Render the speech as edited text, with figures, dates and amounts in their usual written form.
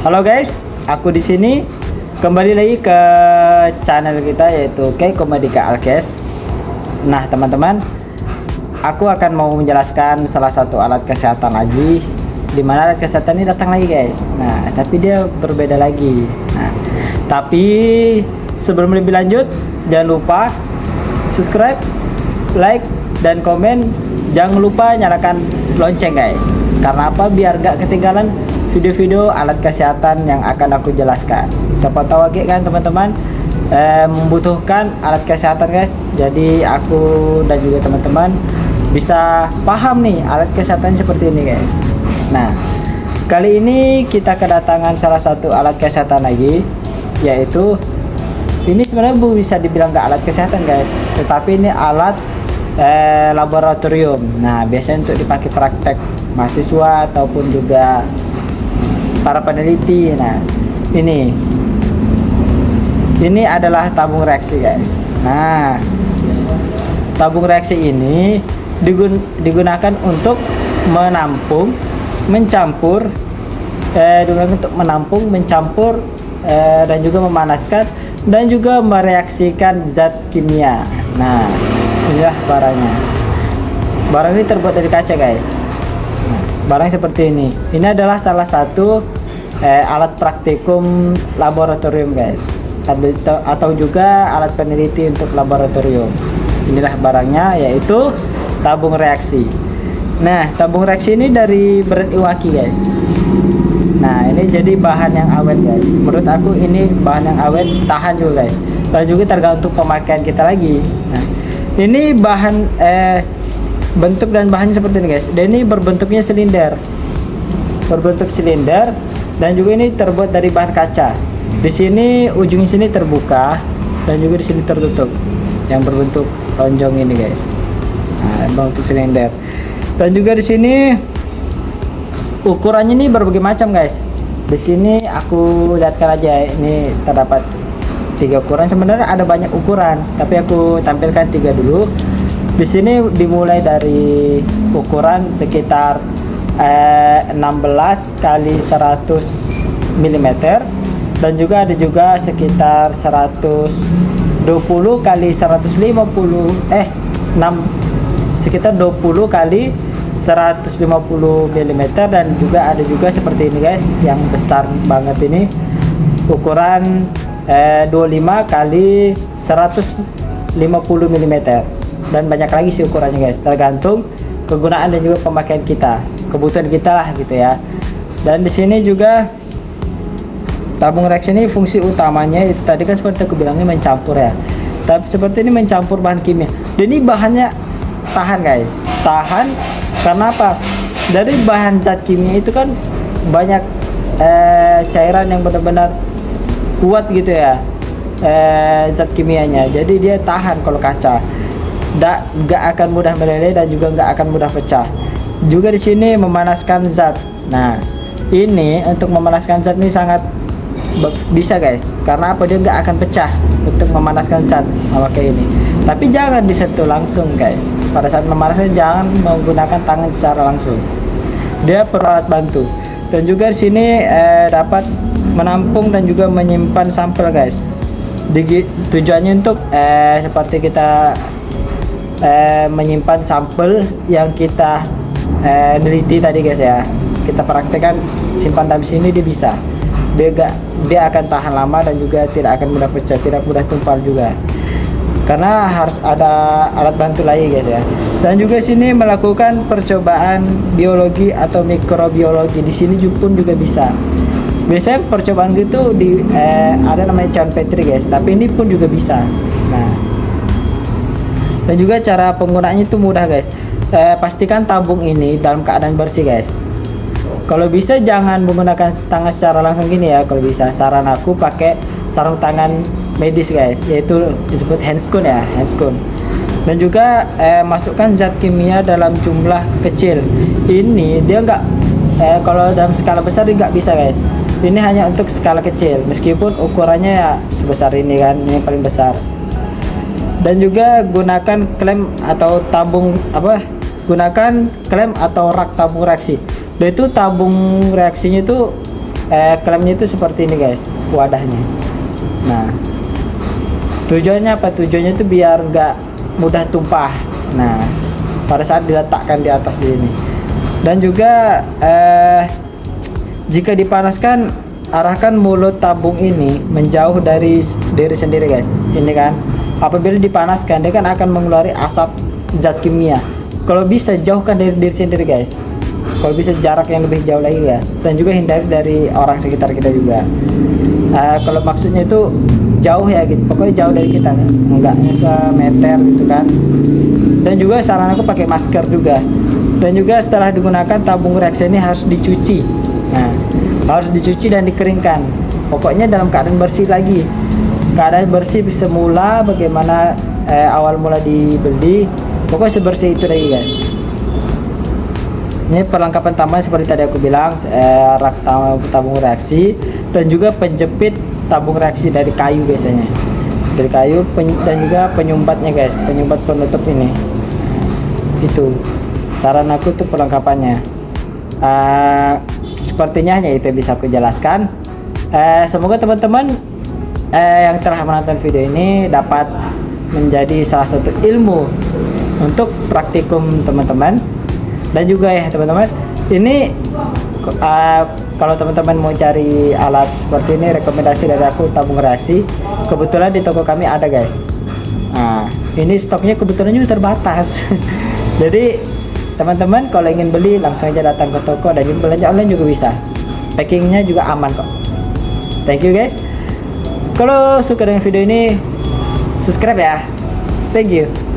Halo guys, aku di sini kembali lagi ke channel kita yaitu K Komedika Alkes. Nah teman-teman, aku akan mau menjelaskan salah satu alat kesehatan lagi, dimana alat kesehatan ini datang lagi guys. Nah tapi dia berbeda lagi. Nah tapi sebelum lebih lanjut, jangan lupa subscribe, like, dan komen. Jangan lupa nyalakan lonceng guys. Karena apa? Biar gak ketinggalan video-video alat kesehatan yang akan aku jelaskan. Siapa tahu kan teman-teman membutuhkan alat kesehatan guys. Jadi aku dan juga teman-teman bisa paham nih alat kesehatan seperti ini guys. Nah kali ini kita kedatangan salah satu alat kesehatan lagi, yaitu ini sebenarnya bisa dibilang gak alat kesehatan guys, tetapi ini alat laboratorium. Nah biasanya untuk dipakai praktek mahasiswa ataupun juga para peneliti. Nah ini adalah tabung reaksi guys. Nah tabung reaksi ini digunakan untuk menampung, mencampur dan juga memanaskan dan juga mereaksikan zat kimia. Nah inilah barangnya. Barang ini terbuat dari kaca guys. Barang seperti ini. Ini adalah salah satu alat praktikum laboratorium guys, atau juga alat peneliti untuk laboratorium. Inilah barangnya, yaitu tabung reaksi. Nah tabung reaksi ini dari brand Iwaki guys. Nah ini jadi bahan yang awet guys. Menurut aku ini bahan yang awet, tahan juga guys, dan juga tergantung pemakaian kita lagi. Nah ini bahan bentuk dan bahannya seperti ini guys. Dan ini berbentuk silinder dan juga ini terbuat dari bahan kaca. Di sini ujung sini terbuka dan juga di sini tertutup, yang berbentuk lonjong ini guys. Nah bentuk silinder. Dan juga di sini ukurannya ini berbagai macam guys. Di sini aku lihatkan aja, ini terdapat 3 ukuran. Sebenarnya ada banyak ukuran, tapi aku tampilkan 3 dulu. Di sini dimulai dari ukuran sekitar 16 kali 100 mm, dan juga ada juga sekitar 120 kali 150 sekitar 20 kali 150 mm, dan juga ada juga seperti ini guys, yang besar banget ini, ukuran 25 kali 150 mm, dan banyak lagi sih ukurannya guys, tergantung kegunaan dan juga pemakaian kita, kebutuhan kita lah gitu ya. Dan di sini juga tabung reaksi ini fungsi utamanya itu tadi kan seperti aku bilangnya mencampur ya, tapi seperti ini mencampur bahan kimia. Dan ini bahannya tahan guys, tahan karena apa? Dari bahan zat kimia itu kan banyak cairan yang benar-benar kuat gitu ya, zat kimianya, jadi dia tahan kalau kaca. Nggak akan mudah meleleh dan juga nggak akan mudah pecah. Juga di sini memanaskan zat. Nah ini untuk memanaskan zat ini sangat bisa guys, karena apa? Dia nggak akan pecah untuk memanaskan zat memakai ini. Tapi jangan disentuh langsung guys. Pada saat memanaskan jangan menggunakan tangan secara langsung, dia perlu alat bantu. Dan juga di sini dapat menampung dan juga menyimpan sampel guys. Tujuannya untuk seperti kita menyimpan sampel yang kita neliti tadi guys ya, kita praktekkan, simpan dalam sini. Dia bisa, dia akan tahan lama dan juga tidak akan mudah pecah, tidak mudah tumpal juga, karena harus ada alat bantu lagi guys ya. Dan juga sini melakukan percobaan biologi atau mikrobiologi. Di sini pun juga bisa. Biasanya percobaan gitu ada namanya John Petri guys, tapi ini pun juga bisa. Nah dan juga cara penggunaannya itu mudah guys. Pastikan tabung ini dalam keadaan bersih guys. Kalau bisa jangan menggunakan tangan secara langsung gini ya. Kalau bisa, saran aku pakai sarung tangan medis guys, yaitu disebut handscoon ya, handscoon. Dan juga masukkan zat kimia dalam jumlah kecil. Ini dia nggak kalau dalam skala besar dia nggak bisa guys. Ini hanya untuk skala kecil, meskipun ukurannya ya sebesar ini kan, ini paling besar. Dan juga gunakan klem atau gunakan klem atau rak tabung reaksi. Dan itu tabung reaksinya itu klaimnya itu seperti ini guys, wadahnya. Nah, tujuannya apa? Tujuannya itu biar nggak mudah tumpah. Nah, pada saat diletakkan di atas di ini. Dan juga jika dipanaskan, arahkan mulut tabung ini menjauh dari diri sendiri guys. Ini kan, apabila dipanaskan dia kan akan mengeluarkan asap zat kimia. Kalau bisa jauhkan dari diri sendiri guys. Kalau bisa jarak yang lebih jauh lagi ya. Dan juga hindari dari orang sekitar kita juga. Kalau maksudnya itu jauh ya gitu, pokoknya jauh dari kita, enggak semeter gitu kan. Dan juga saran aku pakai masker juga. Dan juga setelah digunakan tabung reaksi ini harus dicuci. Nah, harus dicuci dan dikeringkan. Pokoknya dalam keadaan bersih lagi. Keadaan bersih semula bagaimana awal mula dibeli. Pokoknya sebersih itu lagi guys. Ini perlengkapan tambahan seperti tadi aku bilang, rak tabung reaksi dan juga penjepit tabung reaksi dari kayu biasanya. Dari kayu dan juga penyumbatnya guys, penyumbat penutup ini. Itu saran aku tuh perlengkapannya. Sepertinya hanya itu yang bisa aku jelaskan. Semoga teman-teman yang telah menonton video ini dapat menjadi salah satu ilmu untuk praktikum teman-teman. Dan juga ya teman-teman, ini kalau teman-teman mau cari alat seperti ini, rekomendasi dari aku tabung reaksi. Kebetulan di toko kami ada guys. Nah, ini stoknya kebetulan juga terbatas. Jadi teman-teman kalau ingin beli langsung aja datang ke toko, dan juga belanja online juga bisa. Packingnya juga aman kok. Thank you guys. Kalau suka dengan video ini, subscribe ya. Thank you.